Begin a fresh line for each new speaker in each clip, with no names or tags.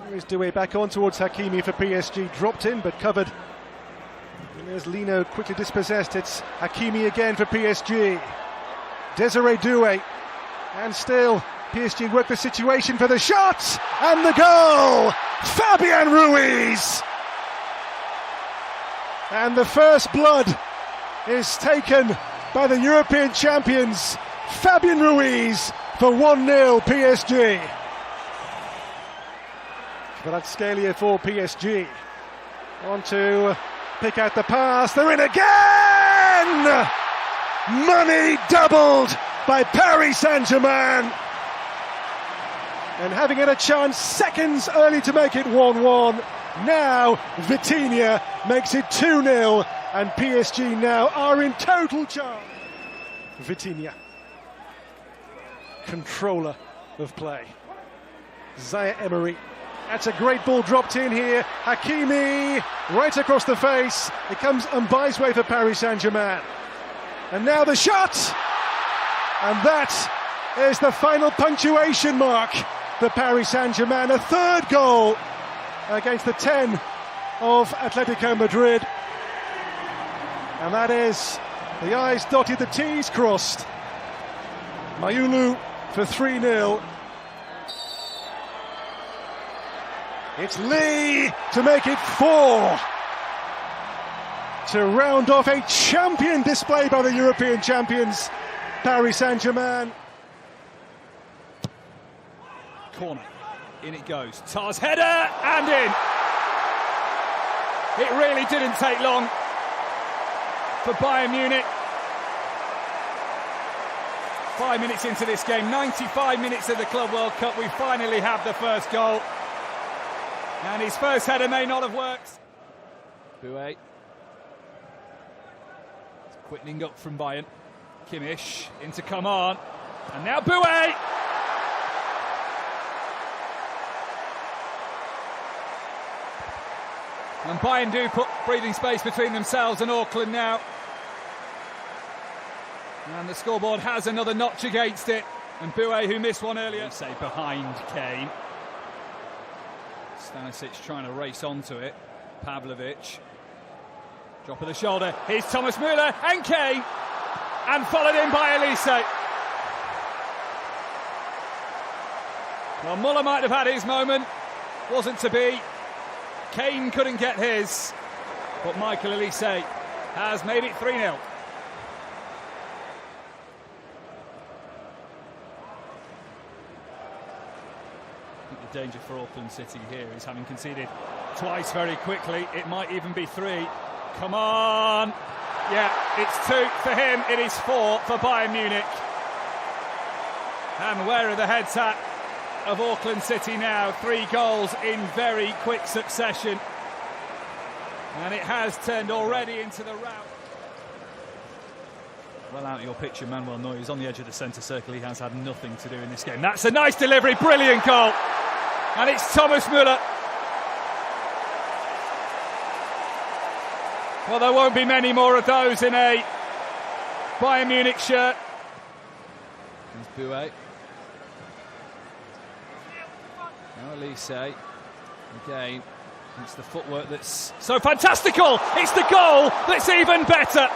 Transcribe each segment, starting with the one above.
Here's Doué back on towards Hakimi for PSG, dropped in but covered. And there's Lino quickly dispossessed. It's Hakimi again for PSG. Desiré Doué, and still PSG work the situation for the shot and the goal. Fabian Ruiz, and the first blood is taken by the European champions. Fabian Ruiz for 1-0 PSG. Kvaratskhelia for PSG. On to pick out the pass. They're in again! Money doubled by Paris Saint-Germain. And having had a chance seconds early to make it 1-1, now Vitinha makes it 2-0, and PSG now are in total charge. Vitinha, controller of play. Zaire Emery, that's a great ball dropped in here. Hakimi, right across the face. It comes Mbai's way for Paris Saint-Germain. And now the shot! And that is the final punctuation mark for Paris Saint-Germain. A third goal against the 10 of Atletico Madrid. And that is the I's dotted, the T's crossed. Mayulu for 3-0. It's Lee to make it 4. To round off a champion display by the European champions, Paris Saint-Germain.
Corner, in it goes. Tar's header, and in. It really didn't take long for Bayern Munich. 5 minutes into this game, 95 minutes of the Club World Cup, we finally have the first goal. And his first header may not have worked. Doué. Quickening up from Bayern. Kimmich into Coman. And now Doué! And Bayern do put breathing space between themselves and Auckland now. And the scoreboard has another notch against it. And Doué, who missed one earlier, say behind Kane. Stanisic trying to race onto it. Pavlovic. Drop of the shoulder. Here's Thomas Müller and Kane. And followed in by Elise. Well, Müller might have had his moment. Wasn't to be. Kane couldn't get his. But Michael Elise has made it 3-0. The danger for Auckland City here is having conceded twice very quickly. It might even be 3. Come on! Yeah, it's 2 for him. It is 4 for Bayern Munich. And where are the heads at of Auckland City now? 3 goals in very quick succession. And it has turned already into the rout. Well out of your picture, Manuel Neuer is on the edge of the centre circle. He has had nothing to do in this game. That's a nice delivery, brilliant goal. And it's Thomas Müller. Well, there won't be many more of those in a Bayern Munich shirt. There's Doué. Now Elise. Again, it's the footwork that's so fantastical. It's the goal that's even better.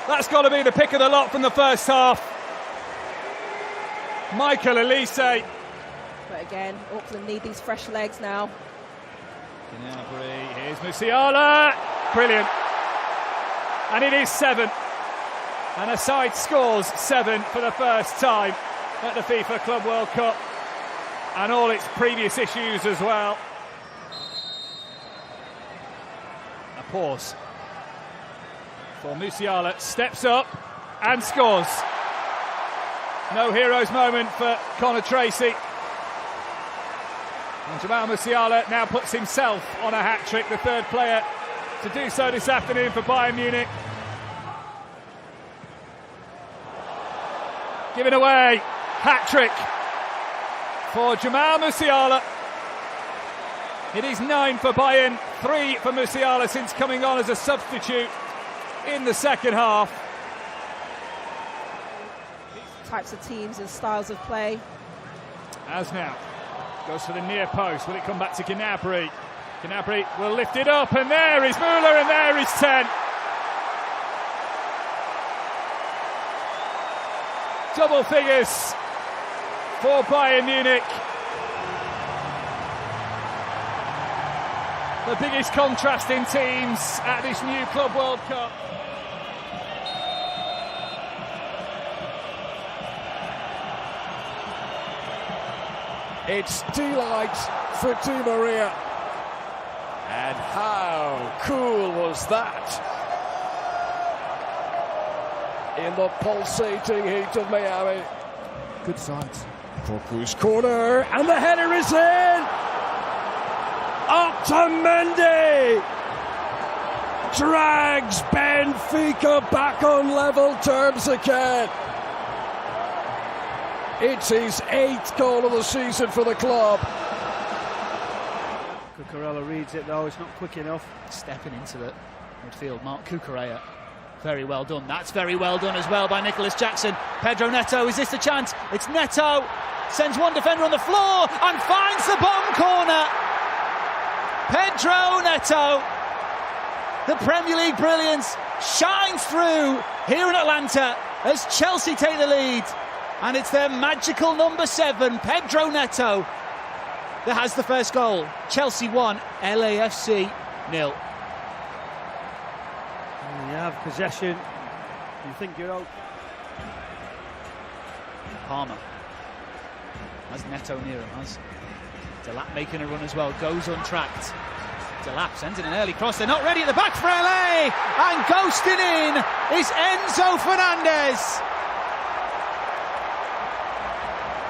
That's got to be the pick of the lot from the first half. Michael Elise.
But again, Auckland need these fresh legs now.
Gnabry, here's Musiala. Brilliant. And it is 7. And a side scores 7 for the first time at the FIFA Club World Cup. And all its previous issues as well. A pause for Musiala. Steps up and scores. No hero's moment for Connor Tracy. And Jamal Musiala now puts himself on a hat-trick, the third player to do so this afternoon for Bayern Munich. Given away, hat-trick for Jamal Musiala. It is 9 for Bayern, 3 for Musiala since coming on as a substitute in the second half.
types of teams and styles of play.
As now goes for the near post. Will it come back to Gnabry? Gnabry will lift it up, and there is Müller, and there is 10. Double figures for Bayern Munich. The biggest contrast in teams at this new Club World Cup.
It's delight for Di Maria. And how cool was that? In the pulsating heat of Miami.
Good sides.
Koku's corner, and the header is in! Up to Mendy! Drags Benfica back on level terms again. It's his 8th goal of the season for the club.
Cucurella reads it though, it's not quick enough.
Stepping into the midfield, Marc Cucurella. Very well done. That's very well done as well by Nicholas Jackson. Pedro Neto, is this the chance? It's Neto. Sends one defender on the floor and finds the bottom corner. Pedro Neto. The Premier League brilliance shines through here in Atlanta as Chelsea take the lead. And it's their magical number 7, Pedro Neto, that has the first goal. Chelsea 1, LAFC 0.
You have possession, you think you're out.
Palmer has Neto near him, has Delap making a run as well, goes untracked. Delap sends in an early cross, they're not ready at the back for LA, and ghosting in is Enzo Fernandez.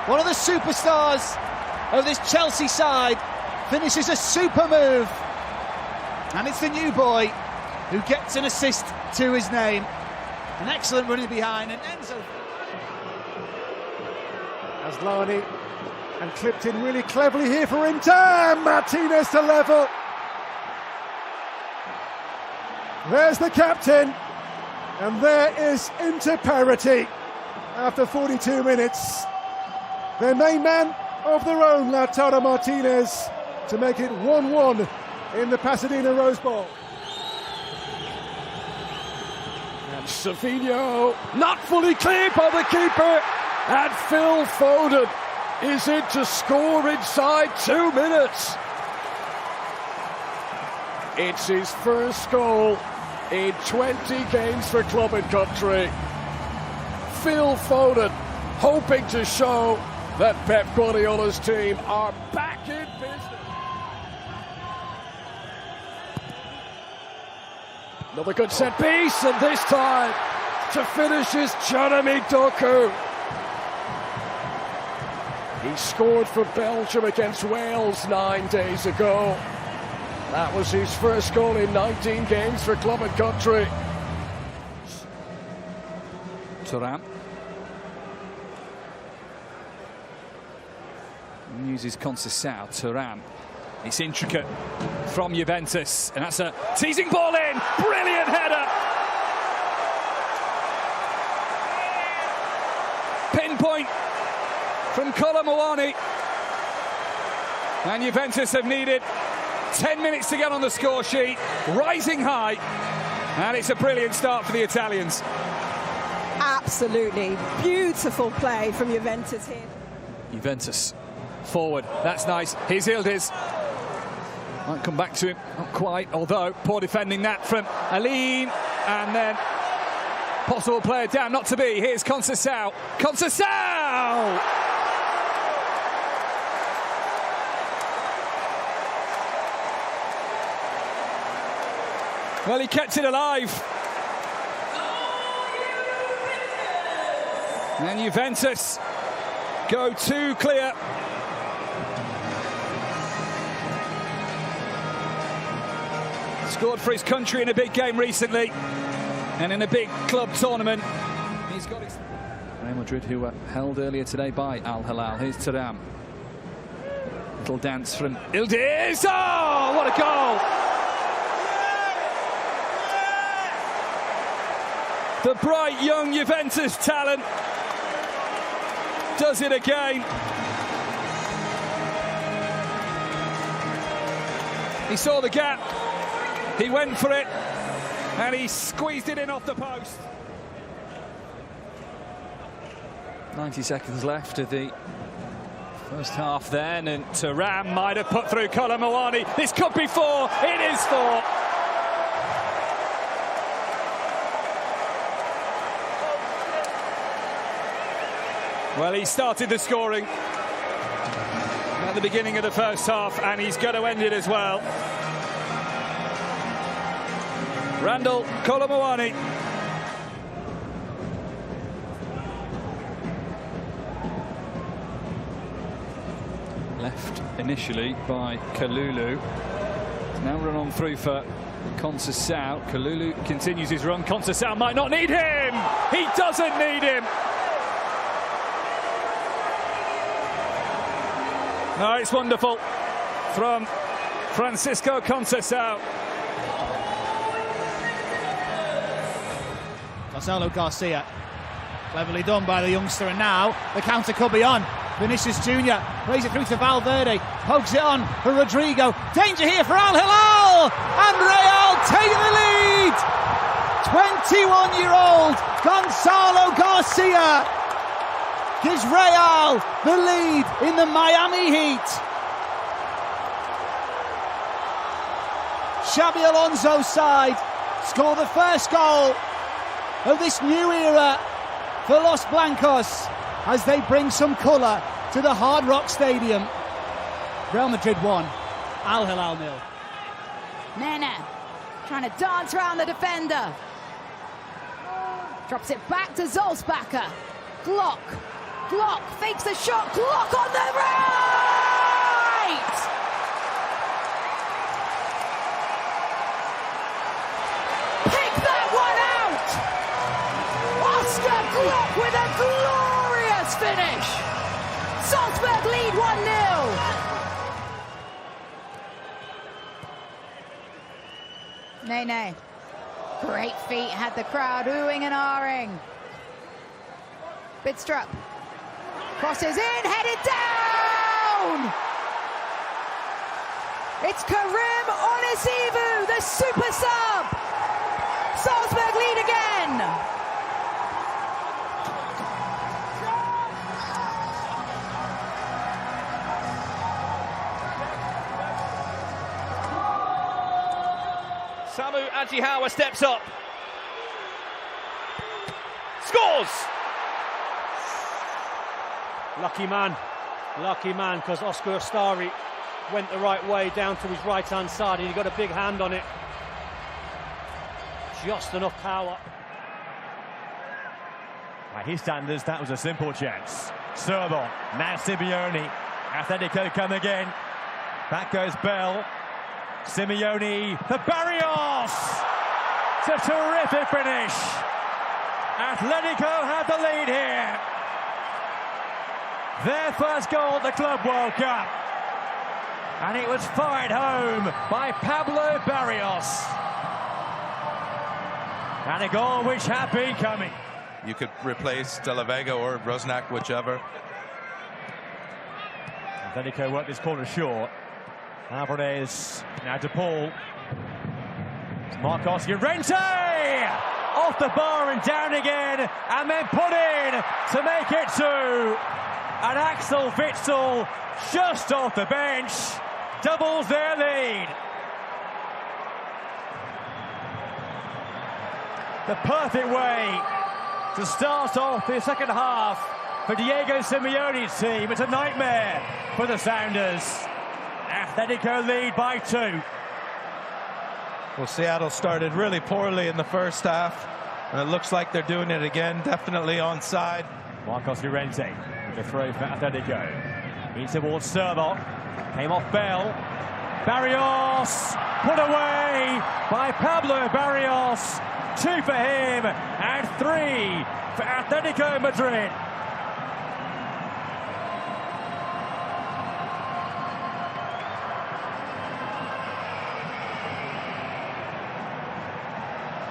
One of the superstars of this Chelsea side finishes a super move, and it's the new boy who gets an assist to his name. An excellent running behind, and Enzo.
Asllani, and clipped in really cleverly here for Inter. Martinez to level. There's the captain, and there is Inter parity after 42 minutes. Their main man of their own, Lautaro Martinez, to make it 1-1 in the Pasadena Rose Bowl.
And Savinho, not fully clear by the keeper, and Phil Foden is in to score inside 2 minutes. It's his first goal in 20 games for club and country. Phil Foden hoping to show that Pep Guardiola's team are back in business. Another good set piece, and this time to finish is Jeremy Doku. He scored for Belgium against Wales 9 days ago. That was his first goal in 19 games for club and country.
Thuram uses Conceição. Thuram, it's intricate from Juventus, and that's a teasing ball in. Brilliant header. Pinpoint from Colomboani, and Juventus have needed 10 minutes to get on the score sheet, rising high, and it's a brilliant start for the Italians.
Absolutely beautiful play from Juventus here.
Juventus forward, that's nice. Here's Yildiz. Might come back to him, not quite, although poor defending that from Aline, and then possible player down, not to be. Here's Conceição. Conceição! Well, he kept it alive. And Juventus go 2 clear. Scored for his country in a big game recently, and in a big club tournament. He's got his... Real Madrid, who were held earlier today by Al Hilal. Here's Thuram. Little dance from Yildiz. Oh, what a goal! The bright young Juventus talent does it again. He saw the gap, he went for it, and he squeezed it in off the post. 90 seconds left of the first half then, and Thuram might have put through Kolo Muani. This could be 4, it is 4. Well, he started the scoring at the beginning of the first half, and he's going to end it as well. Randall Kolo Muani. Left initially by Kalulu. Now run on through for Conceição. Kalulu continues his run. Conceição might not need him. He doesn't need him. Oh, it's wonderful from Francisco Conceição.
Gonzalo Garcia, cleverly done by the youngster, and now the counter could be on. Vinicius Jr. plays it through to Valverde, pokes it on for Rodrigo. Danger here for Al Hilal, and Real take the lead. 21-year-old Gonzalo Garcia gives Real the lead in the Miami Heat. Xabi Alonso's side score the first goal of this new era for Los Blancos as they bring some colour to the Hard Rock Stadium. Real Madrid 1, Al Hilal 0.
Nene trying to dance around the defender. Drops it back to Zolsbacher. Glock fakes the shot. Glock on the right! Pick that one out! Oscar Glock with a glorious finish. Salzburg lead 1-0. Nene. Great feet, had the crowd oohing and ahhing. Bidstrup crosses in, headed down! It's Karim Onisivu, the super sub! Salzburg lead again!
Samu Ajihawa steps up. Scores!
Lucky man, because Oscar Astari went the right way down to his right-hand side, and he got a big hand on it. Just enough power.
By his standards, that was a simple chance. Serbo, now Simeone. Atletico come again. Back goes Bell. Simeone for Barrios. It's a terrific finish. Atletico have the lead here. Their first goal at the Club World Cup. And it was fired home by Pablo Barrios. And a goal which had been coming.
You could replace De La Vega or Rosnak, whichever.
Atletico work this corner short. Alvarez, now De Paul. Marcos Llorente! Off the bar and down again, and then put in to make it 2. And Axel Witsel, just off the bench, doubles their lead. The perfect way to start off the second half for Diego Simeone's team. It's a nightmare for the Sounders. Atletico lead by 2.
Well, Seattle started really poorly in the first half, and it looks like they're doing it again. Definitely onside.
Marcos Llorente with the throw for Atletico. In towards Servo. Came off Bell. Barrios put away by Pablo Barrios. 2 for him and 3 for Atletico Madrid.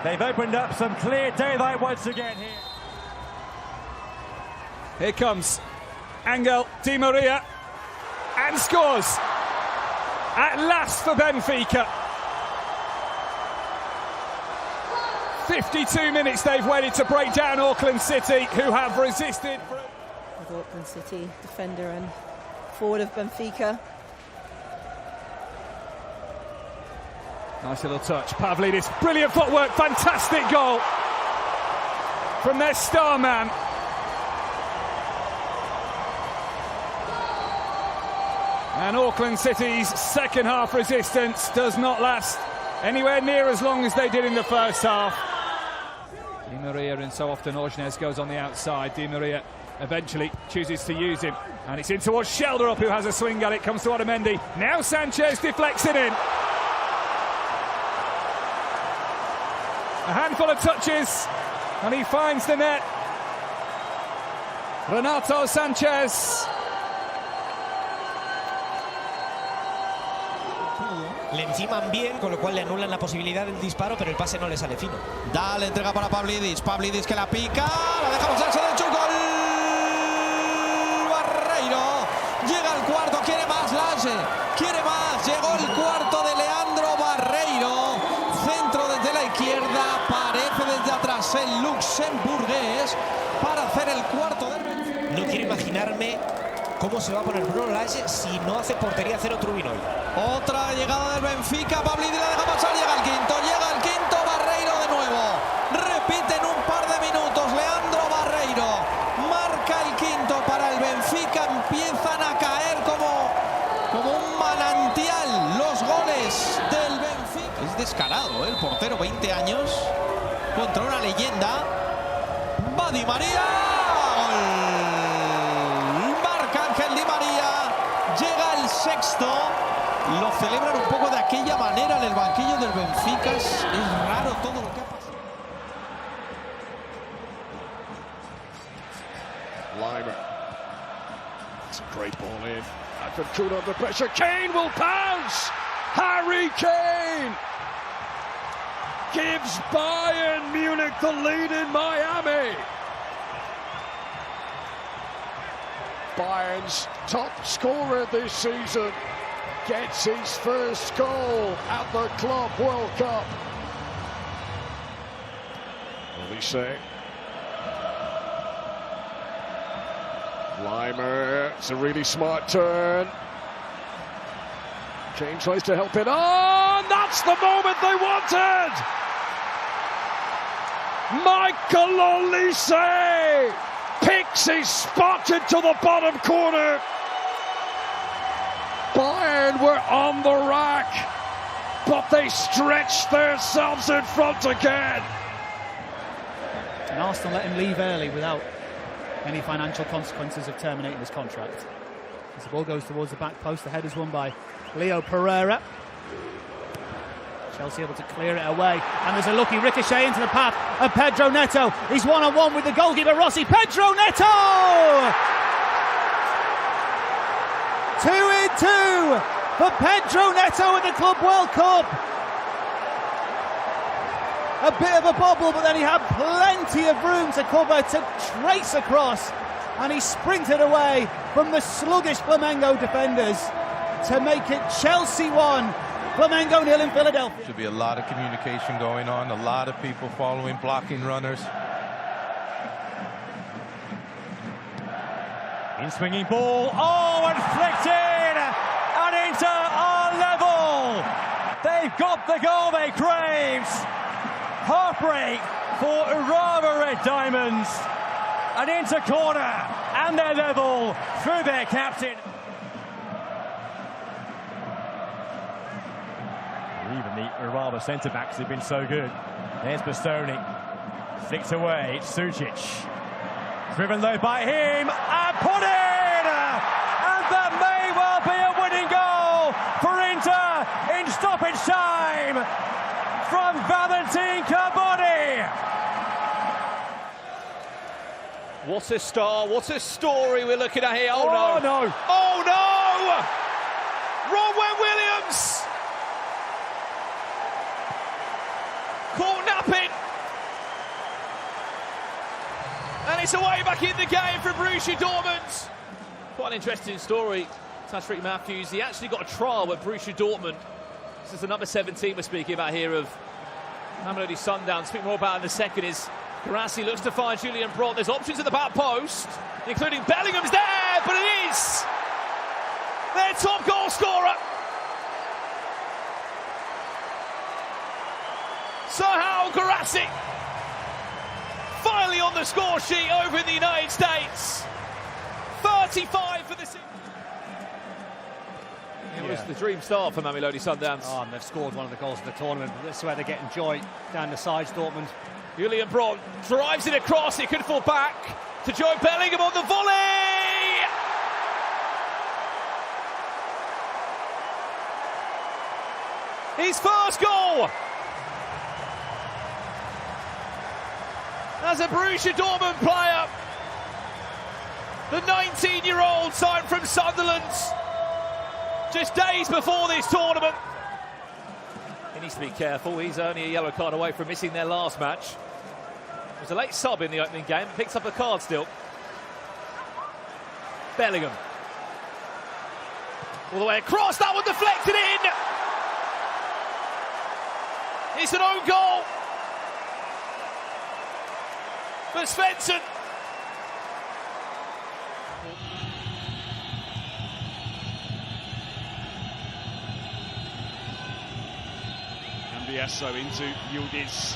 They've opened up some clear daylight once again here.
Here comes
Angel Di Maria, and scores at last for Benfica. 52 minutes they've waited to break down Auckland City, who have resisted.
With Auckland City defender and forward of Benfica.
Nice little touch, Pavlidis, brilliant footwork, fantastic goal from their star man. And Auckland City's second half resistance does not last anywhere near as long as they did in the first half. Di Maria, and so often Ojnes goes on the outside. Di Maria eventually chooses to use him, and it's in towards Shelderup, who has a swing at it, comes to Otamendi. Now Sanchez deflects it in. A handful of touches, and he finds the net. Renato Sanchez.
Le enciman bien, con lo cual le anulan la posibilidad del disparo, pero el pase no le sale fino.
Da la entrega para Pavlidis. Pavlidis que la pica. La deja pasarse derecho. Gol. Barreiro. Llega al cuarto. Quiere más Laje. Quiere más. Llegó el cuarto de Leandro Barreiro. Centro desde la izquierda. Aparece desde atrás el luxemburgués para hacer el cuarto del Benfica.
No quiero imaginarme cómo se va a poner Bruno Lage si no hace portería cero Trubin hoy.
Otra llegada del Benfica, Pavlidis la deja pasar, llega el quinto, Barreiro de nuevo. Repite en un par de minutos, Leandro Barreiro marca el quinto para el Benfica. Empiezan a caer como un manantial los goles del Benfica. Es descarado, el portero, 20 años, contra una leyenda. Va Di María. Di María, llega el sexto, lo celebran un poco de aquella manera en el banquillo del Benfica. Es raro todo lo que ha pasado.
Limer. It's a great ball in. Atletico under pressure. Kane will pounce. Harry Kane gives Bayern Munich the lead in Miami. Bayern's top scorer this season gets his first goal at the Club World Cup. Olise. Limer, it's a really smart turn. Kane tries to help it on. That's the moment they wanted. Michael Olise picks his spot into the bottom corner. Bayern were on the rack, but they stretched themselves in front again.
And Arsenal let him leave early without any financial consequences of terminating his contract. As the ball goes towards the back post, the header's won by Leo Pereira. Chelsea able to clear it away, and there's a lucky ricochet into the path of Pedro Neto. He's one-on-one with the goalkeeper Rossi. Pedro Neto! 2-2 for Pedro Neto at the Club World Cup. A bit of a bobble, but then he had plenty of room to cover, to trace across, and he sprinted away from the sluggish Flamengo defenders to make it Chelsea 1. Flamengo 0 in Philadelphia.
Should be a lot of communication going on, a lot of people following, blocking runners.
In swinging ball, and flicked in, and Inter are level. They've got the goal they craved. Heartbreak for Urawa Red Diamonds. An Inter corner, and they're level through their captain. Even the Urawa centre-backs have been so good. There's Bastoni. Flicked away, it's Sucic. Driven low by him, and put in! And that may well be a winning goal for Inter in stoppage time from Valentin Carboni.
What a star, what a story we're looking at here.
Oh no!
Oh no! Ronwen Williams! Caught napping. And it's away back in the game for Borussia Dortmund. Quite an interesting story, Tashreeq Matthews. He actually got a trial at Borussia Dortmund. This is the number 17 we're speaking about here of Mamelodi Sundowns. Speak more about it in a second. Is Guirassy looks to find Julian Brandt. There's options at the back post, including Bellingham's there, but it is their top goal scorer. Serhou Guirassy finally on the score sheet over in the United States. 35 for the season. It was the dream start for Mamelodi Sundowns.
Oh, and they've scored one of the goals of the tournament. That's where they're getting joy down the sides, Dortmund.
Julian Brandt drives it across. It could fall back to Joe Bellingham on the volley. His first goal as a Borussia Dortmund player. The 19-year-old signed from Sunderland just days before this tournament. He needs to be careful. He's only a yellow card away from missing their last match. It was a late sub in the opening game. Picks up a card still. Bellingham. All the way across. That one deflected in. It's an own goal for Svensson.
Cambiasso into Yildiz.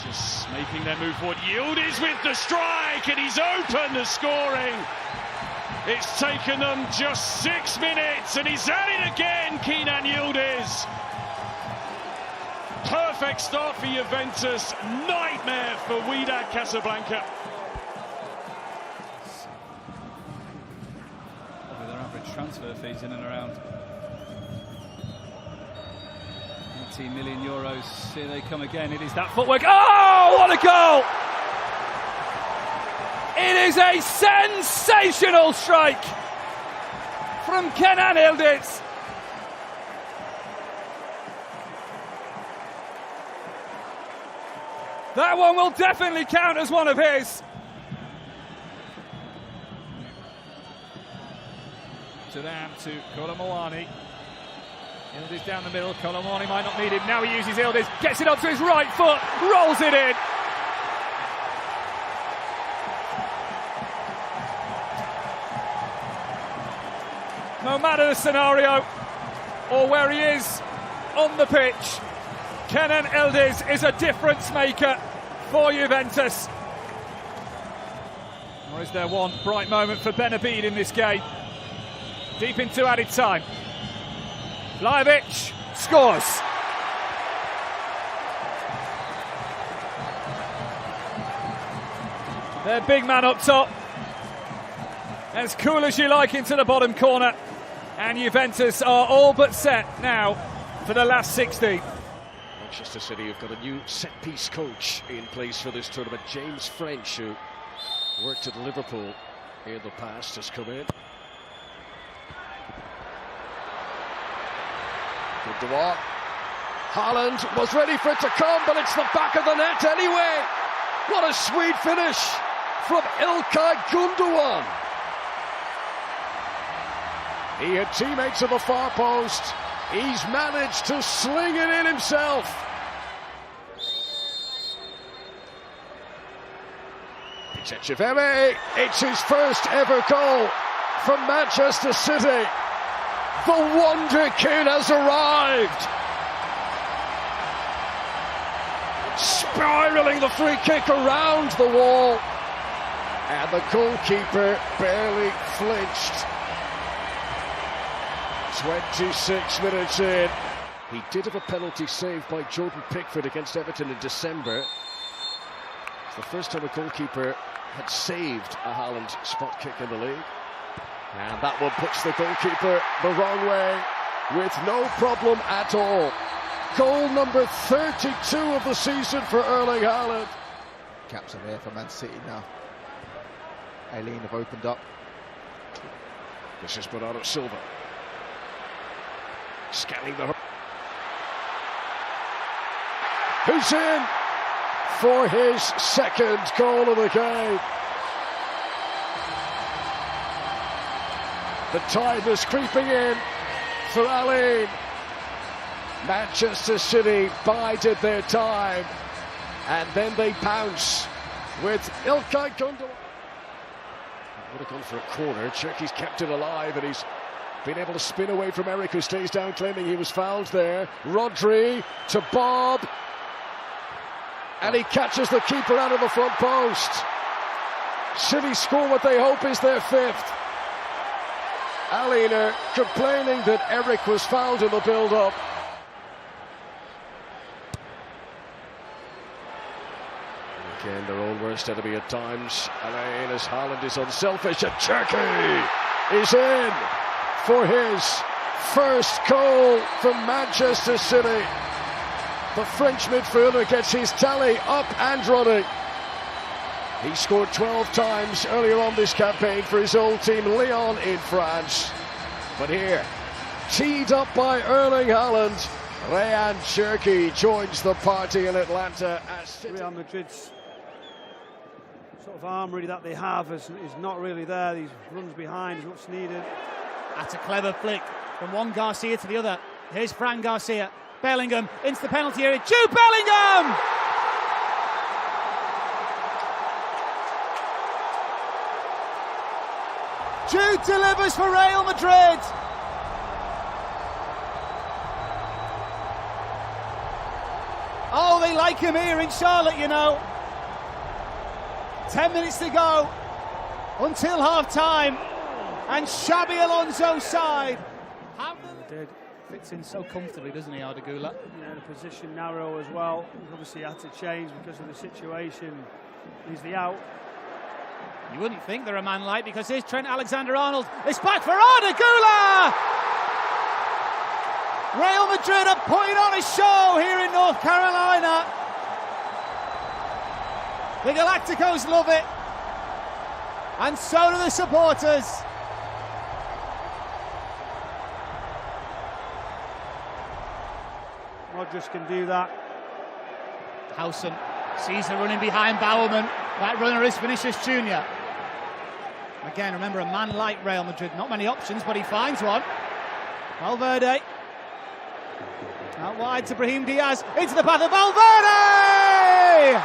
Just making their move forward. Yildiz with the strike, and he's open to scoring. It's taken them just 6 minutes, and he's at it again, Kenan Yildiz. Perfect start for Juventus, nightmare for Wydad Casablanca.
With their average transfer fees in and around 18 million euros. Here they come again. It is that footwork. Oh, what a goal! It is a sensational strike from Kenan Yildiz. That one will definitely count as one of his. To them, to Colomwani. Yildiz down the middle. Colomwani might not need him. Now he uses Yildiz. Gets it up to his right foot. Rolls it in. No matter the scenario or where he is on the pitch, Kenan Yildiz is a difference maker for Juventus. Or is there one bright moment for Benabid in this game? Deep into added time. Vlahovic scores. Their big man up top. As cool as you like into the bottom corner. And Juventus are all but set now for the last 60.
Manchester City have got a new set-piece coach in place for this tournament. James French, who worked at Liverpool in the past, has come in. Good. Haaland was ready for it to come, but it's the back of the net anyway. What a sweet finish from İlkay Gündoğan. He had teammates at the far post. He's managed to sling it in himself. It's Echeverri. It's his first ever goal from Manchester City. The Wonder Kid has arrived. Spiralling the free kick around the wall. And the goalkeeper barely flinched. 26 minutes in. He did have a penalty saved by Jordan Pickford against Everton in December. It's the first time a goalkeeper had saved a Haaland spot kick in the league. And that one puts the goalkeeper the wrong way with no problem at all. Goal number 32 of the season for Erling Haaland.
Caps are there for Man City now. Aileen have opened up.
This is Bernardo Silva. Scanning the... Who's in for his second goal of the game.
The time is creeping in for Aline. Manchester City bided their time, and then they pounce with İlkay Gündoğan. Would have gone for a corner. Cherki's kept it alive, and he's been able to spin away from Eric, who stays down claiming he was fouled there. Rodri to Bob, and he catches the keeper out of the front post. City score what they hope is their fifth. Aline complaining that Eric was fouled in the build-up. Again, their own worst enemy at times. Aline, as Haaland is unselfish, and Cherki is in for his first goal for Manchester City. The French midfielder gets his tally up and running. He scored 12 times earlier on this campaign for his old team Lyon in France. But here, teed up by Erling Haaland, Ryan Cherki joins the party in Atlanta. As
Real Madrid's sort of armoury that they have is not really there. These runs behind is what's needed.
That's a clever flick from one Garcia to the other. Here's Fran Garcia. Bellingham into the penalty area. Jude Bellingham! Jude delivers for Real Madrid. Oh, they like him here in Charlotte, you know. 10 minutes to go until half-time. And Xabi Alonso's side.
Did.
Fits in so comfortably, doesn't he, Arda Güler?
Yeah, the position narrow as well. Obviously had to change because of the situation. He's the out.
You wouldn't think they're a man like, because here's Trent Alexander-Arnold. It's back for Arda Güler! Real Madrid are putting on a show here in North Carolina. The Galacticos love it. And so do the supporters.
Rodgers can do that.
Howson sees her running behind Bowerman. That runner is Vinicius Junior. Again, remember, a man like Real Madrid, not many options, but he finds one. Valverde. Out wide to Brahim Diaz. Into the path of Valverde!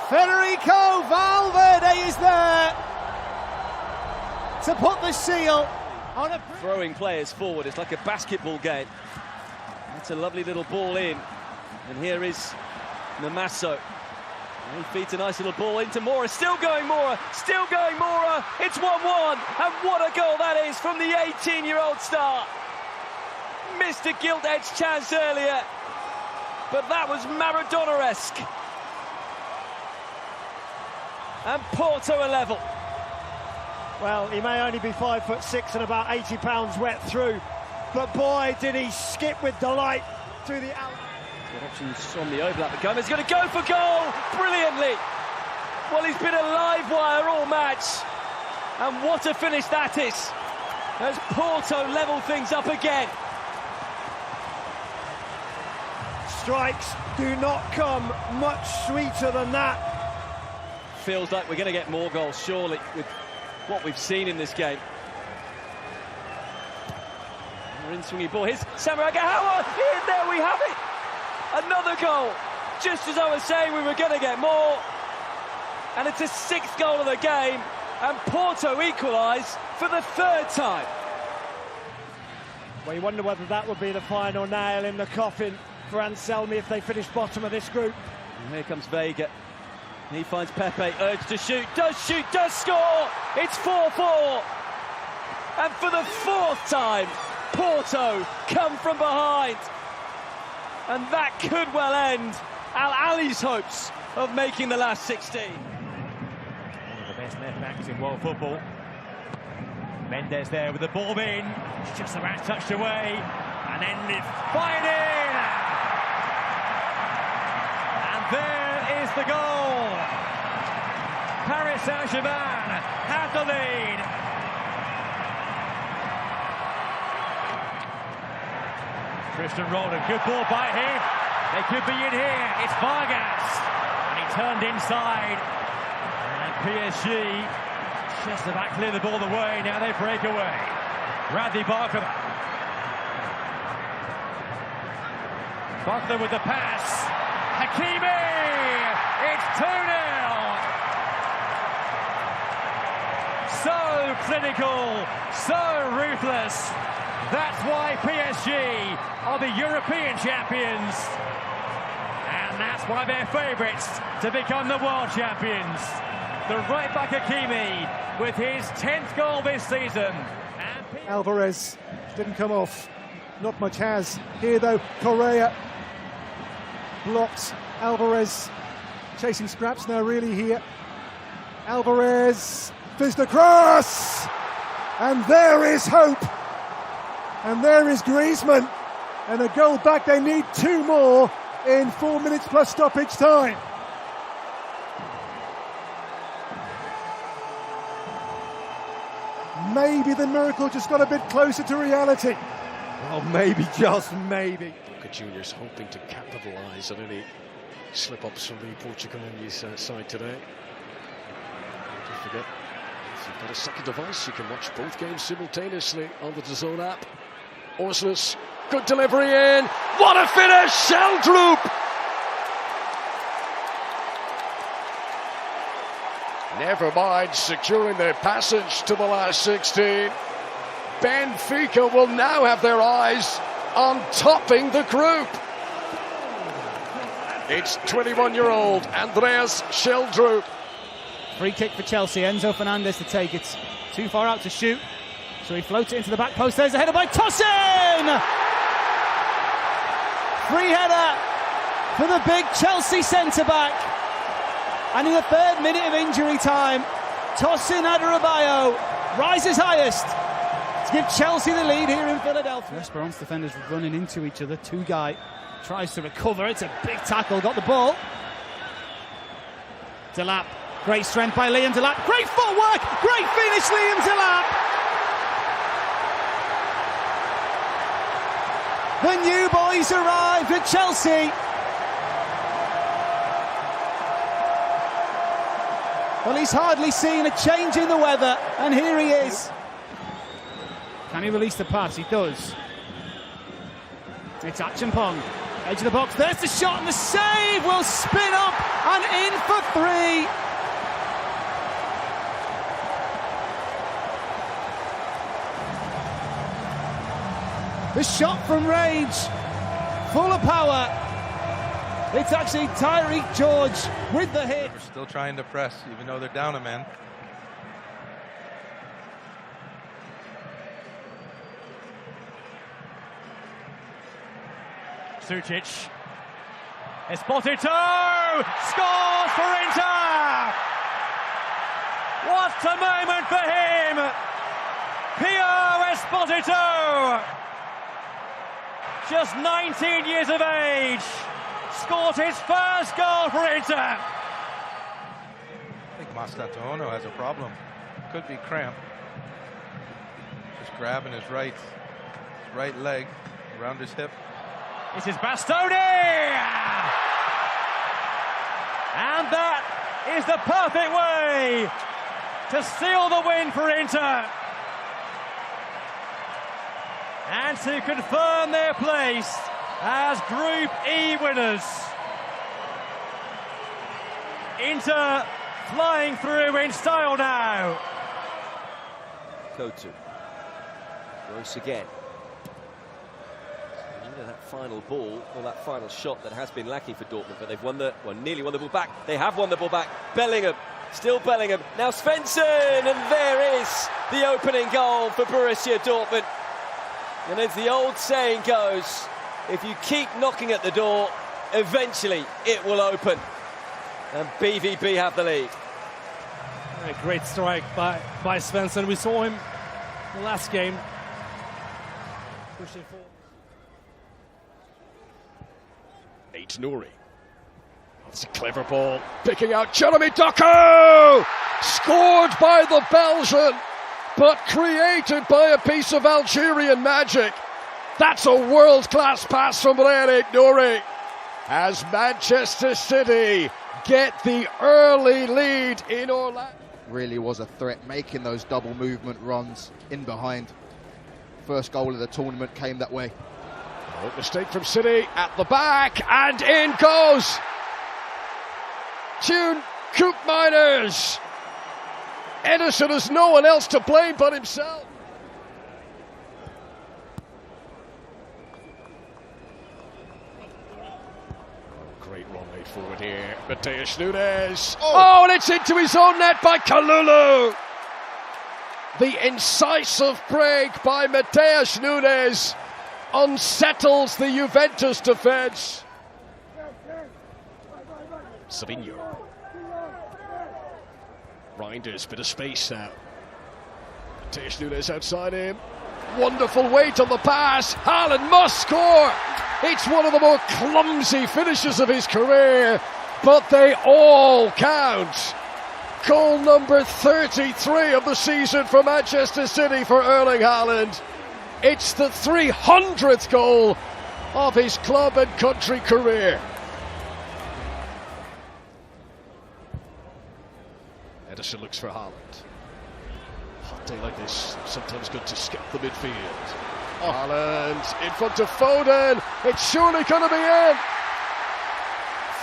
Federico Valverde is there to put the seal on a...
Throwing players forward, it's like a basketball game. That's a lovely little ball in. And here is Namasso. He feeds a nice little ball into Mora. Still going Mora. Still going Mora. It's 1-1. And what a goal that is from the 18-year-old star. Missed a gilt-edged chance earlier, but that was Maradona-esque. And Porto are level.
Well, he may only be 5'6" and about 80 pounds wet through, but boy, did he skip with delight through the out.
Good options on the overlap. The gunner's going to go for goal brilliantly. Well, he's been a live wire all match, and what a finish that is, as Porto level things up again.
Strikes do not come much sweeter than that.
Feels like we're going to get more goals, surely, with what we've seen in this game. We're in swinging ball. Here's Samurai Gahawa. There we have it. Another goal. Just as I was saying, we were going to get more. And it's a sixth goal of the game. And Porto equalise for the third time.
Well, you wonder whether that would be the final nail in the coffin for Anselmi if they finish bottom of this group.
And here comes Vega. He finds Pepe, urged to shoot, does score! It's 4-4! And for the fourth time, Porto come from behind. And that could well end Al-Ali's hopes of making the last 16.
One of the best left-backs in world football. Mendes there with the ball in. It's just about touched away. And then it's fired in! And there is the goal. Paris Saint-Germain have the lead. Christian Roldan, good ball by him. They could be in here. It's Vargas. And he turned inside. And PSG just about clear the ball away. Now they break away. Radley Barker with the pass. Hakimi! It's 2-0. So clinical, so ruthless. That's why PSG are the European champions. And that's why they're favourites to become the world champions. The right-back Hakimi with his 10th goal this season.
Alvarez didn't come off. Not much has. Here though, Correa blocks. Alvarez chasing scraps now really here. Alvarez fizzed across! And there is hope. And there is Griezmann. And a goal back. They need 2 more in 4 minutes plus stoppage time. Maybe the miracle just got a bit closer to reality.
Well, maybe, just maybe. Boca Juniors hoping to capitalise on any slip-ups from the Portuguese side today. Don't forget, if you've got a second device, you can watch both games simultaneously on the DAZN app. Orsnes, good delivery in. What a finish! Sheldrup! Never mind securing their passage to the last 16. Benfica will now have their eyes on topping the group. It's 21-year-old Andreas Sheldrup.
Free kick for Chelsea. Enzo Fernandez to take it. Too far out to shoot. So he floats it into the back post. There's a header by Tosin! Free header for the big Chelsea centre-back. And in the 3rd minute of injury time, Tosin Adarabioyo rises highest to give Chelsea the lead here in Philadelphia. Esperance defenders running into each other. Two-guy tries to recover. It's a big tackle. Got the ball. Delap. Great strength by Liam Delap. Great footwork. Great finish, Liam Delap. The new boys arrived at Chelsea. Well, he's hardly seen a change in the weather, and here he is. Can he release the pass? He does. It's Achampong, edge of the box. There's the shot, and the save will spin up and in for 3. The shot from range, full of power. It's actually Tyreek George with the hit.
They're still trying to press, even though they're down a man.
Sucic. Esposito scores for Inter! What a moment for him! Pio Esposito! Just 19 years of age. Scored his first goal for Inter.
I think Mastratuono has a problem. Could be cramp. Just grabbing his right leg around his hip.
This is Bastoni! And that is the perfect way to seal the win for Inter. And to confirm their place as Group E winners. Inter flying through in style now.
Kotu. Gross again. That final ball, or that final shot that has been lacking for Dortmund, but they've nearly won the ball back. They have won the ball back. Bellingham, still Bellingham. Now Svensson, and there is the opening goal for Borussia Dortmund. And as the old saying goes, if you keep knocking at the door, eventually it will open. And BVB have the lead.
A great strike by Svensson. We saw him the last game. Pushing forward.
Nouri. That's a clever ball. Picking out Jeremy Doku! Scored by the Belgian, but created by a piece of Algerian magic. That's a world-class pass from Eric Nouri. As Manchester City
get the early lead in Orlando.
Really was a threat, making those double movement runs in behind. First goal of the tournament came that way.
Oh, mistake from City at the back, and in goes Tune Coop Miners. Edison has no one else to blame but himself. Great run made forward here. Mateus Nunes. Oh, and it's into his own net by Kalulu. The incisive break by Mateus Nunes unsettles the Juventus defence. Savinho. Reinders, bit of space now. Mateus Nunes outside him. Wonderful weight on the pass. Haaland must score. It's one of the more clumsy finishes of his career, but they all count. Goal number 33 of the season for Manchester City for Erling Haaland. It's the 300th goal of his club and country career. Edison looks for Haaland. Hot day like this, sometimes good to skip the midfield. Haaland in front of Foden. It's surely going to be in.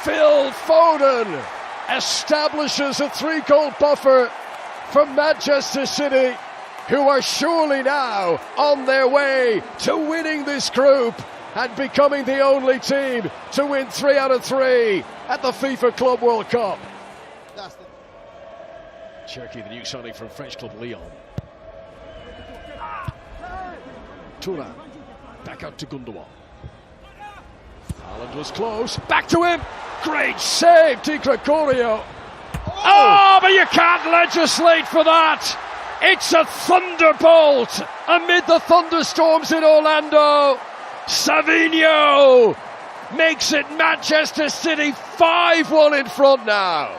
Phil Foden establishes a 3-goal buffer for Manchester City, who are surely now on their way to winning this group and becoming the only team to win 3 out of 3 at the FIFA Club World Cup. Cherki, the new signing from French club Lyon. Turan, back out to Gundogan. Haaland was close, back to him. Great save, Di Gregorio. Oh, but you can't legislate for that. It's a thunderbolt amid the thunderstorms in Orlando. Savinho makes it Manchester City 5-1 in front now.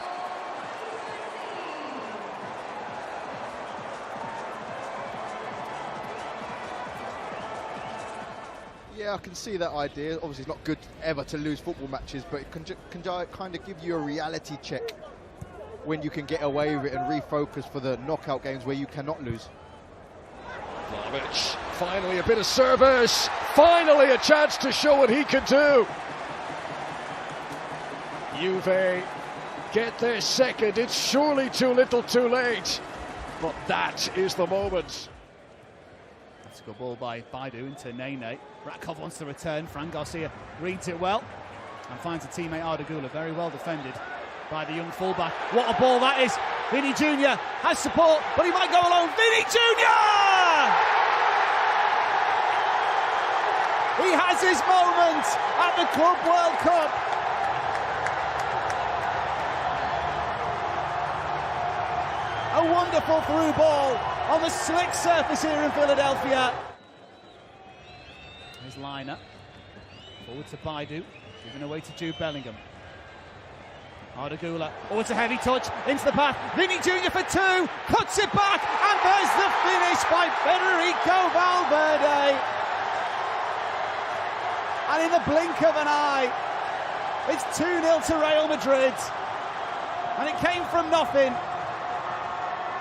Yeah, I can see that idea. Obviously, it's not good ever to lose football matches, but it can kind of give you a reality check when you can get away with it and refocus for the knockout games where you cannot lose.
Vlahovic, finally a bit of service, finally a chance to show what he can do. Juve get their second. It's surely too little too late, but that is the moment.
That's a good ball by Baidu into Nene. Rakov wants to return. Fran Garcia reads it well and finds a teammate Arda Güler. Very well defended by the young fullback. What a ball that is. Vini Jr. has support, but he might go alone. Vini Jr. He has his moment at the Club World Cup. A wonderful through ball on the slick surface here in Philadelphia. His line-up. Forward to Baidu. Given away to Jude Bellingham. Arda Güler. Oh, it's a heavy touch into the path. Vini Jr. for 2. Cuts it back. And there's the finish by Federico Valverde. And in the blink of an eye, it's 2-0 to Real Madrid. And it came from nothing.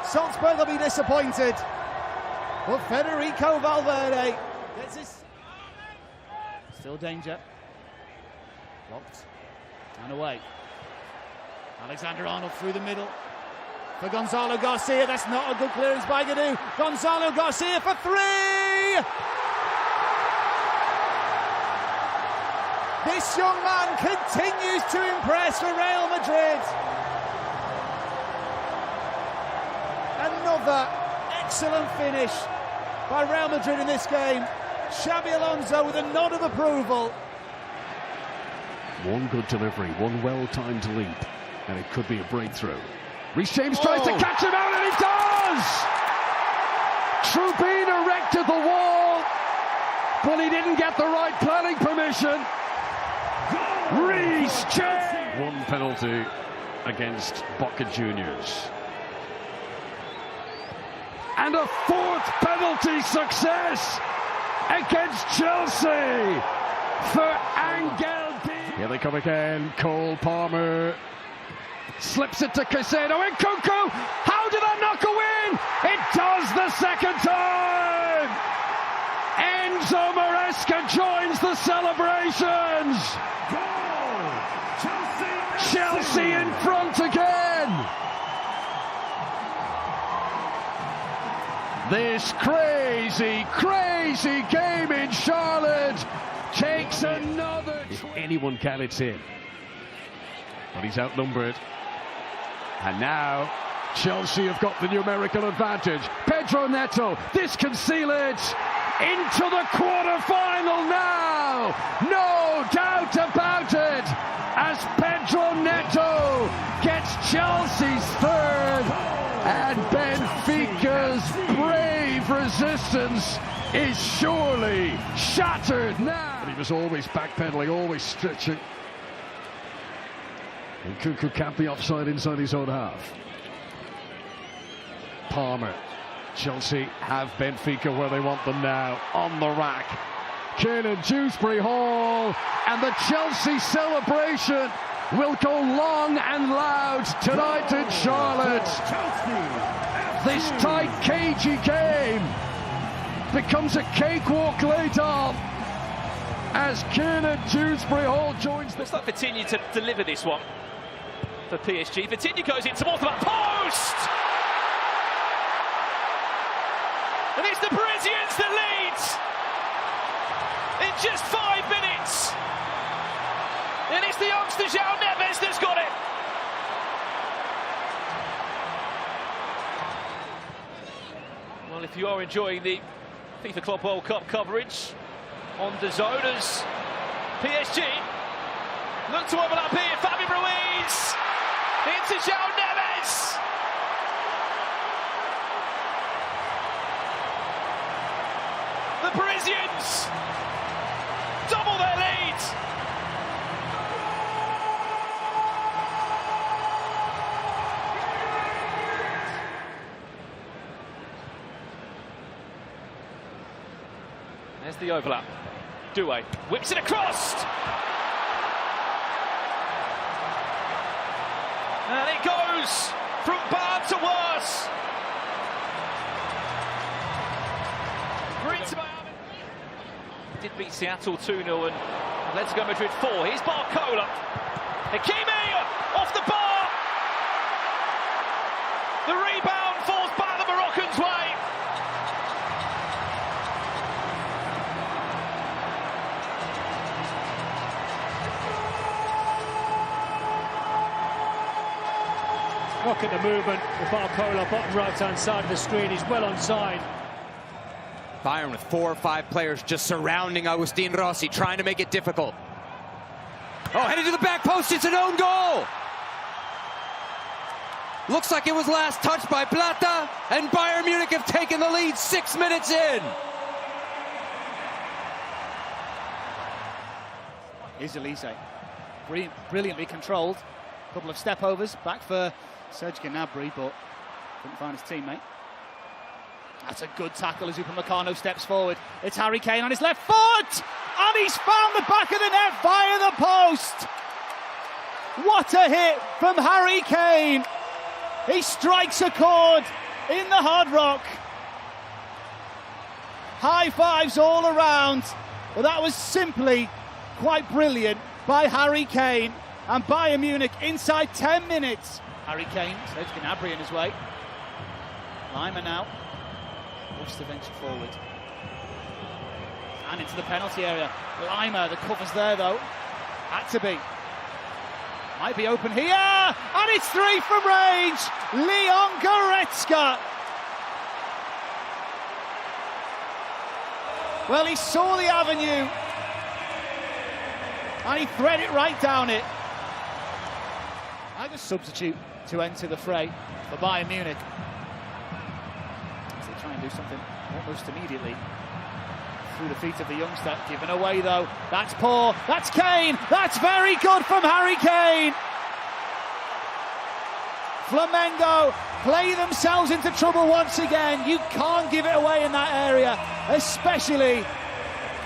Salzburg will be disappointed. But Federico Valverde gets his... Still danger. Blocked. And away. Alexander-Arnold through the middle. For Gonzalo Garcia. That's not a good clearance by Gadou. Gonzalo Garcia for 3! This young man continues to impress for Real Madrid. Another excellent finish by Real Madrid in this game. Xabi Alonso with a nod of approval.
One good delivery, one well-timed leap, and it could be a breakthrough. Reece James tries to catch him out, and he does! Trubin erected the wall, but he didn't get the right planning permission. Reece James! One penalty against Boca Juniors. And a 4th penalty success against Chelsea for Angel Di. Here they come again. Cole Palmer Slips it to Caicedo and Cuckoo. How did that not go in? It does the second time. Enzo Maresca joins the celebrations. Chelsea in front again. This crazy, crazy game in Charlotte takes another. If anyone can, it's in. But he's outnumbered. And now Chelsea have got the numerical advantage. Pedro Neto, this can seal it. Into the quarter-final now. No doubt about it. As Pedro Neto gets Chelsea's third. And Benfica's brave resistance is surely shattered now. But he was always backpedaling, always stretching. And Cuckoo can't be offside inside his own half. Palmer. Chelsea have Benfica where they want them now. On the rack. Kiernan Dewsbury Hall. And the Chelsea celebration will go long and loud tonight in Charlotte. This tight, cagey game becomes a cakewalk later as Kiernan Dewsbury Hall joins the...
Looks like Vitinha to deliver this one for PSG. Vitinha goes in towards the back post! And it's the Parisians that leads in just 5 minutes. And it's the youngster João Neves that's got it. Well, if you are enjoying the FIFA Club World Cup coverage on DAZN as PSG look to overlap here. Fabi Ruiz into João Neves. The Parisians double their lead. There's the overlap. Doué whips it across. And it goes from bad to worse. Did beat Seattle 2-0 and Atletico Madrid 4. Here's Barcola. Hakimi off the bar. The rebound falls back the Moroccans' way.
Look at the movement with Barcola, bottom right-hand side of the screen. He's well onside.
Bayern with 4 or 5 players just surrounding Agustin Rossi, trying to make it difficult. Oh, headed to the back post, it's an own goal! Looks like it was last touched by Plata, and Bayern Munich have taken the lead 6 minutes in.
Here's Elise. Brilliantly controlled. A couple of step-overs, back for Serge Gnabry, but couldn't find his teammate. That's a good tackle as Upamecano steps forward. It's Harry Kane on his left foot! And he's found the back of the net via the post! What a hit from Harry Kane! He strikes a chord in the Hard Rock. High fives all around. But that was simply quite brilliant by Harry Kane. And Bayern Munich inside 10 minutes. Harry Kane, Serge Gnabry in his way. Lima now. Wants to venture forward. And into the penalty area. Lima, the cover's there though. Had to be. Might be open here. And it's 3 from range. Leon Goretzka. Well, he saw the avenue. And he threaded it right down it. I just substitute to enter the fray for Bayern Munich. As they try and do something almost immediately. Through the feet of the youngster, given away though. That's poor, that's Kane, that's very good from Harry Kane. Flamengo play themselves into trouble once again. You can't give it away in that area, especially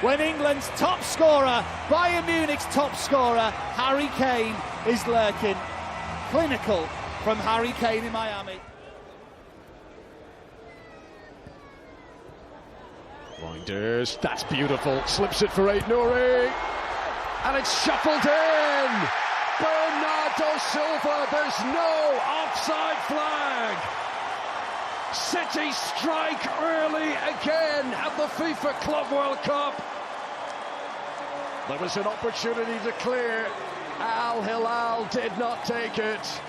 when England's top scorer, Bayern Munich's top scorer, Harry Kane, is lurking. clinical from Harry Kane in Miami.
Reinders, that's beautiful. Slips it for Aït-Nouri. And it's shuffled in. Bernardo Silva, there's no offside flag. City strike early again at the FIFA Club World Cup. There was an opportunity to clear. Al Hilal did not take it.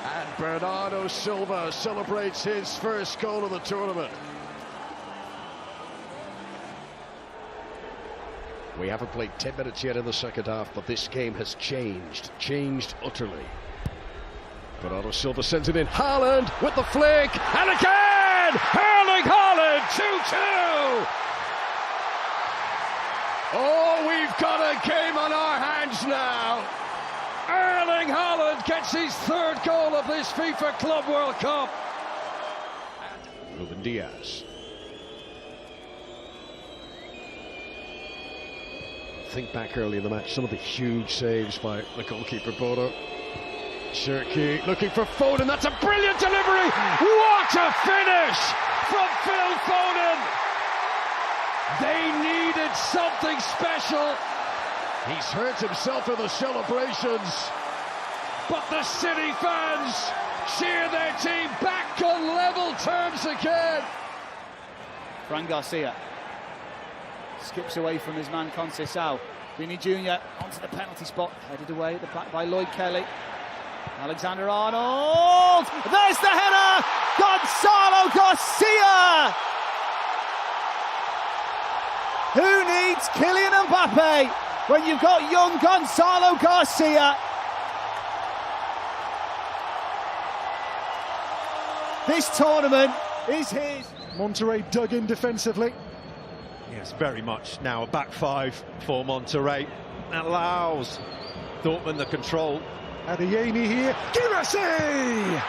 And Bernardo Silva celebrates his first goal of the tournament. We haven't played 10 minutes yet in the second half, but this game has changed utterly. Bernardo Silva sends it in. Haaland with the flick, and again! Erling Haaland, 2-2! Oh, we've got a game on our hands now. Erling Haaland gets his third goal of this FIFA Club World Cup. Ruben Diaz. Think back early in the match, some of the huge saves by the goalkeeper Bodo. Cherki looking for Foden, that's a brilliant delivery! What a finish from Phil Foden! They needed something special. He's hurt himself in the celebrations, but the City fans cheer their team back on level terms again.
Fran Garcia skips away from his man Conceição. Vini Jr. onto the penalty spot, headed away at the back by Lloyd Kelly. Alexander-Arnold, there's the header! Gonzalo Garcia! Who needs Kylian Mbappe when you've got young Gonzalo Garcia? This tournament is his.
Monterrey dug in defensively.
Yes, very much now a back five for Monterrey. That allows Dortmund the control.
Adeyemi here. Guirassy!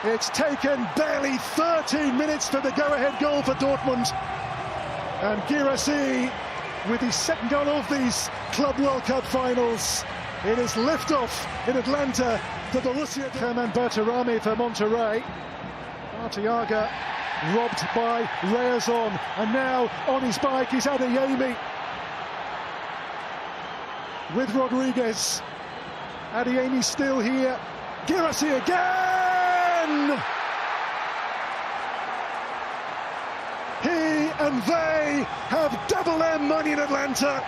It's taken barely 13 minutes for the go-ahead goal for Dortmund. And Guirassy with his second goal of these Club World Cup finals. It is liftoff in Atlanta to Borussia. German Berterame for Monterrey. Arteaga robbed by Reazon, and now on his bike is Adeyemi with Rodriguez. Adeyemi still here. Guirassy again! He and they have double M money in Atlanta.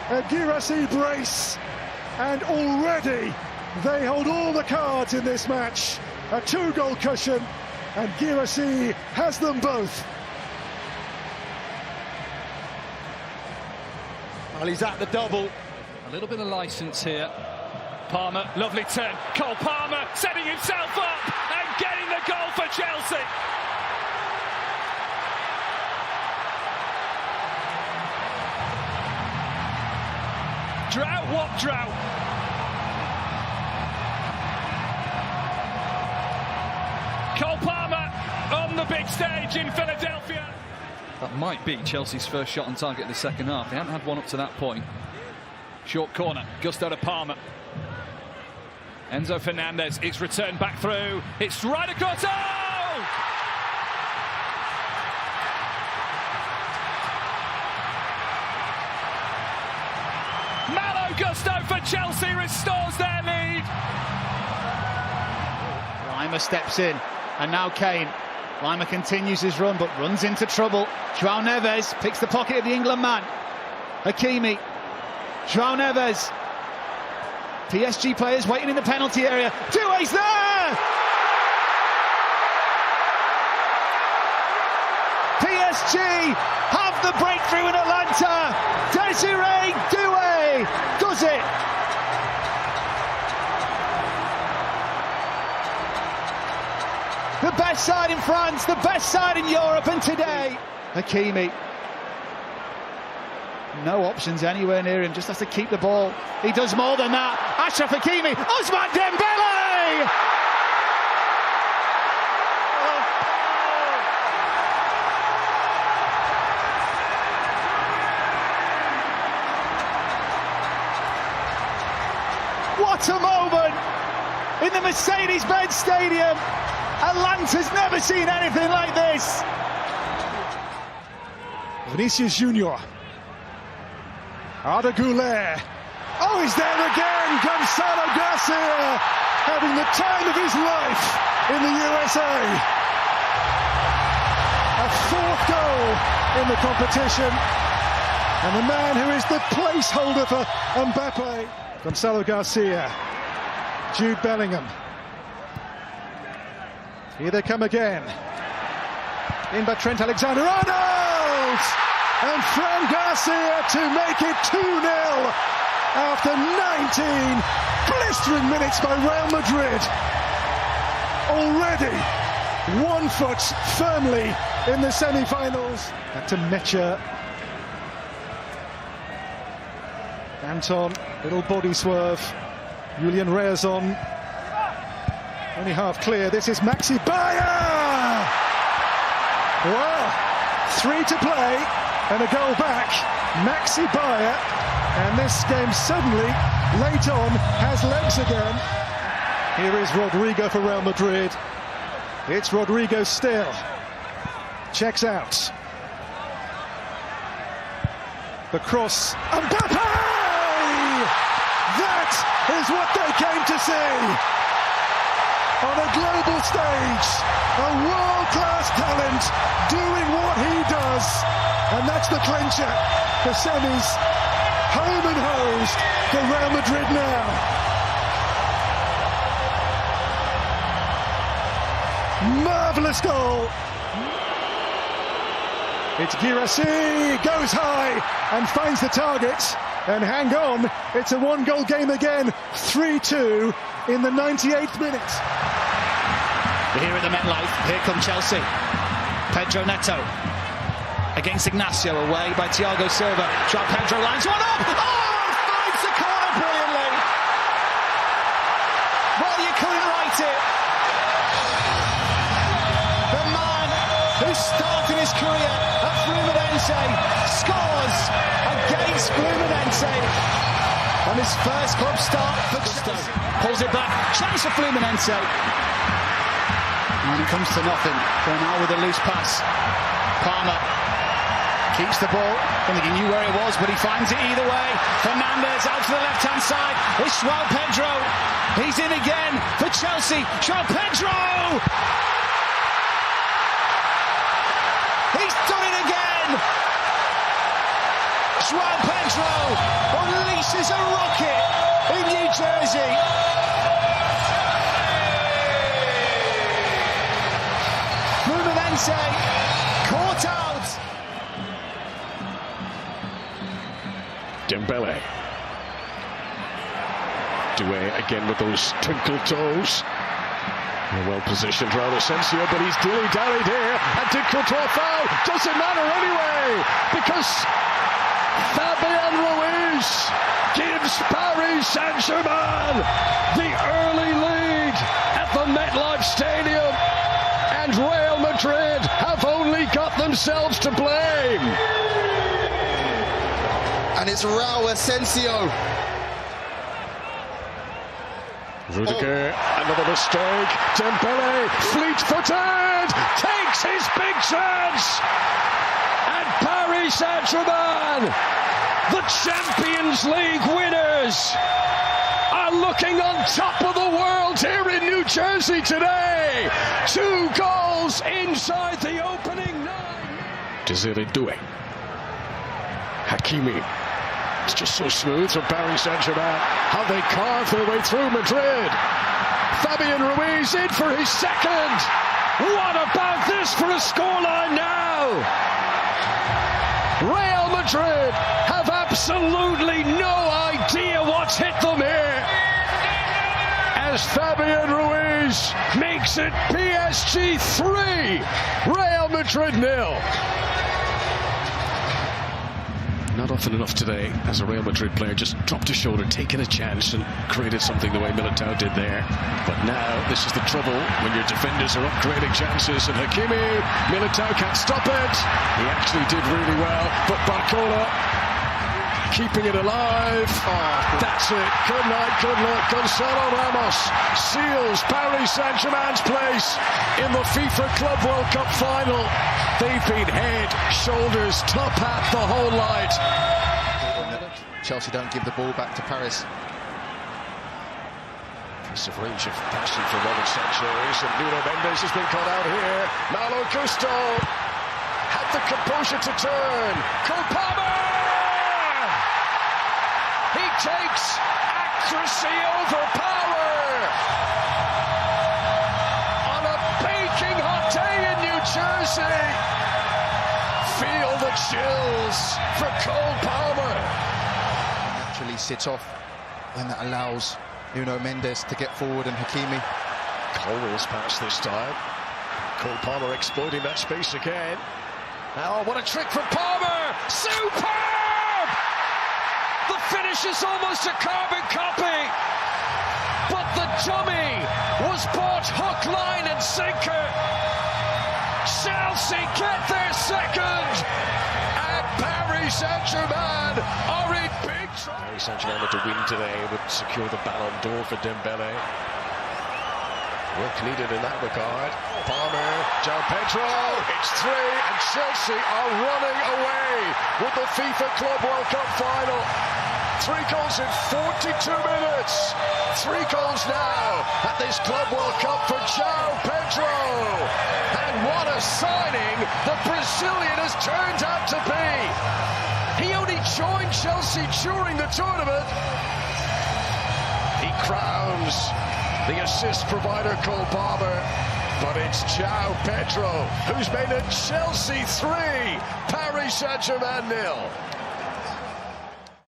A Guirassy brace, and already they hold all the cards in this match. A 2-goal cushion, and Guirassy has them both.
Well, he's at the double.
A little bit of licence here. Palmer, lovely turn. Cole Palmer setting himself up and getting the goal for Chelsea. Drought, what drought? Cole Palmer on the big stage in Philadelphia. That might be Chelsea's first shot on target in the second half. They haven't had one up to that point. Short corner, Gusto to Palmer. Enzo Fernandez, it's returned back through. It's right across. Oh! Malo Gusto for Chelsea restores their lead.
Reimer steps in, and now Kane. Reimer continues his run, but runs into trouble. João Neves picks the pocket of the England man. Hakimi. João Neves. PSG players waiting in the penalty area. Doué's there! PSG have the breakthrough in Atlanta. Désiré Doué does it. The best side in France, the best side in Europe, and today, Hakimi. No options anywhere near him, just has to keep the ball. He does more than that. Achraf Hakimi, Ousmane Dembélé! What a moment in the Mercedes-Benz Stadium. Atlanta's never seen anything like this.
Vinicius Junior. Arda Güler. Oh, he's there again. Gonzalo Garcia having the time of his life in the USA. A fourth goal in the competition. And the man who is the placeholder for Mbappe. Gonzalo Garcia. Jude Bellingham. Here they come again. In by Trent Alexander-Arnold! And Fran Garcia to make it 2-0 after 19 blistering minutes by Real Madrid. Already 1 foot firmly in the semi-finals. Back to Mecha. Anton, little body swerve. Julian Reazon. Only half clear. This is Maxi Bayer! Well, 3 to play and a goal back. Maxi Bayer. And this game suddenly, late on, has legs again. Here is Rodrigo for Real Madrid. It's Rodrigo still. Checks out. The cross. Mbappe! That is what they came to see. On a global stage, a world-class talent doing what he does. And that's the clincher. The semis, home and hosed for Real Madrid now. Marvellous goal. It's Guirassy, goes high and finds the target. And hang on, it's a 1-goal game again, 3-2 in the 98th minute.
We're here at the MetLife, here come Chelsea. Pedro Neto against Ignacio, away by Thiago Silva. João Pedro lines one up! Oh, finds the corner brilliantly! Well, you couldn't write it. The man who started his career at Fluminense scores against Fluminense on his first club start for Chelsea. Pulls it back, chance for Fluminense. And it comes to nothing. Bernal with a loose pass. Palmer keeps the ball. Don't think he knew where it was, but he finds it either way. Fernandes out to the left-hand side. It's João Pedro. He's in again for Chelsea. João Pedro! He's done it again! João Pedro unleashes a rocket in New Jersey. Fluminense caught out.
Dembele. Doué again with those twinkle toes. Well positioned, Raul Asensio, but he's dilly-dallied here. And did Courtois foul? Doesn't matter anyway, because Fabian Ruiz gives Paris Saint-Germain the early lead at the MetLife Stadium. And Real Madrid have only got themselves to blame.
And it's Raul Asensio.
Rudiger, another mistake. Dembele, fleet-footed, takes his big chance. And Paris Saint-Germain, the Champions League winners, are looking on top of the world here in New Jersey today. 2 goals inside the opening 9. Desiree Doué. Hakimi. It's just so smooth from Paris Saint-Germain. How they carve their way through Madrid. Fabian Ruiz in for his second. What about this for a scoreline now? Real Madrid have absolutely no idea what's hit them here. As Fabian Ruiz makes it PSG 3, Real Madrid 0. Not often enough today as a Real Madrid player just dropped his shoulder, taken a chance and created something the way Militao did there. But now this is the trouble when your defenders are up creating chances, and Hakimi, Militao can't stop it. He actually did really well, but Barcola
keeping it alive. That's it. Good night, good luck. Gonzalo Ramos seals Paris Saint-Germain's place in the FIFA Club World Cup final. They've been head, shoulders, top hat, the whole lot.
Chelsea don't give the ball back to Paris.
Impressive range of passing for Robert Sanchez, and Nuno Mendes has been caught out here. Malo Gusto had the composure to turn. Cole Palmer! He takes accuracy over power. On a baking hot day in New Jersey. Feel the chills for Cole Palmer.
Naturally sits off, and that allows Nuno Mendes to get forward, and Hakimi.
Cole's pass this time. Cole Palmer exploiting that space again. Oh, what a trick from Palmer! Superb! The finish is almost a carbon copy, but the dummy was bought hook, line and sinker. Chelsea get their second, and Paris Saint-Germain are in big trouble. Paris Saint-Germain had to win today, would secure the Ballon d'Or for Dembele. Work needed in that regard. Palmer, João Pedro, it's 3, and Chelsea are running away with the FIFA Club World Cup final. 3 goals in 42 minutes. 3 goals now at this Club World Cup for João Pedro. And what a signing the Brazilian has turned out to be. He only joined Chelsea during the tournament. He crowns the assist provider Cole Palmer, but it's João Pedro who's made it Chelsea 3, Paris Saint-Germain 0.